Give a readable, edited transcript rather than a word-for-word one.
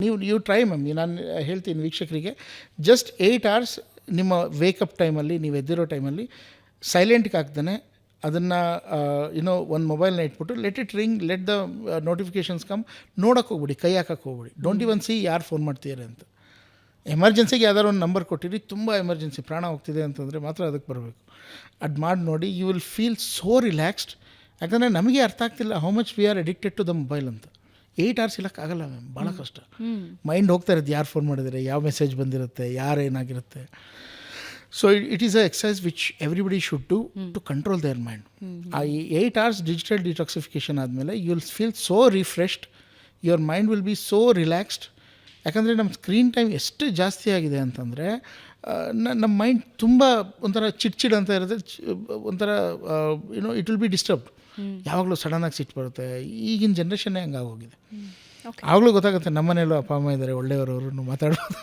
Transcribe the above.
ನೀವು try ma'am. ನಾನು ಹೇಳ್ತೀನಿ ವೀಕ್ಷಕರಿಗೆ, ಜಸ್ಟ್ 8 hours ನಿಮ್ಮ ವೇಕಪ್ ಟೈಮಲ್ಲಿ, ನೀವು ಎದ್ದಿರೋ ಟೈಮಲ್ಲಿ ಸೈಲೆಂಟ್ಗೆ ಹಾಕ್ದೇ ಅದನ್ನು ಒಂದು ಮೊಬೈಲ್ನ ಇಟ್ಬಿಟ್ಟು let it ring, let the notifications come. ನೋಡೋಕ್ಕೆ ಹೋಗ್ಬಿಡಿ, ಕೈ ಹಾಕಕ್ಕೆ ಹೋಗ್ಬಿಡಿ. ಡೋಂಟ್ ಇವನ್ ಸಿ ಯಾರು ಫೋನ್ ಮಾಡ್ತಿದ್ದಾರೆ ಅಂತ. ಎಮರ್ಜೆನ್ಸಿಗೆ ಯಾವ್ದಾದ್ರು ಒಂದು ನಂಬರ್ ಕೊಟ್ಟಿರಿ, ತುಂಬ ಎಮರ್ಜೆನ್ಸಿ, ಪ್ರಾಣ ಹೋಗ್ತಿದೆ ಅಂತಂದರೆ ಮಾತ್ರ ಅದಕ್ಕೆ ಬರಬೇಕು. ಅದು ಮಾಡಿ ನೋಡಿ, you will feel so relaxed. ಯಾಕಂದರೆ ನಮಗೆ ಅರ್ಥ ಆಗ್ತಿಲ್ಲ how much we are addicted to the mobile ಅಂತ. 8 hours ಇಲ್ಲಕ್ಕಾಗಲ್ಲ ಮ್ಯಾಮ್, ಭಾಳ ಕಷ್ಟ. ಮೈಂಡ್ ಹೋಗ್ತಾ ಇರುತ್ತೆ, ಯಾರು ಫೋನ್ ಮಾಡಿದರೆ, ಯಾವ ಮೆಸೇಜ್ ಬಂದಿರುತ್ತೆ, ಯಾರು ಏನಾಗಿರುತ್ತೆ. So it is a exercise which everybody should do to control their mind. ಆ 8 hours ಡಿಜಿಟಲ್ ಡಿಟಾಕ್ಸಿಫಿಕೇಷನ್ ಆದಮೇಲೆ you will feel so refreshed, your mind will be so relaxed. ಯಾಕಂದರೆ ನಮ್ಮ ಸ್ಕ್ರೀನ್ ಟೈಮ್ ಎಷ್ಟು ಜಾಸ್ತಿ ಆಗಿದೆ ಅಂತಂದರೆ ನಮ್ಮ ಮೈಂಡ್ ತುಂಬ ಒಂಥರ ಚಿಡ್ಚಿಡ್ ಅಂತ ಇರುತ್ತೆ. ಒಂಥರ ಇಟ್ ವಿಲ್ ಬಿ ಡಿಸ್ಟರ್ಬ್ಡ್. ಯಾವಾಗಲೂ ಸಡನ್ನಾಗಿ ಸಿಟ್ಟು ಬರುತ್ತೆ. ಈಗಿನ ಜನ್ರೇಷನ್ನೇ ಹಂಗಾಗೋಗಿದೆ. ಆವಾಗಲೂ ಗೊತ್ತಾಗುತ್ತೆ ನಮ್ಮ ಮನೇಲೂ ಅಪ್ಪ ಅಮ್ಮ ಇದ್ದಾರೆ, ಒಳ್ಳೆಯವರು, ಮಾತಾಡೋದು.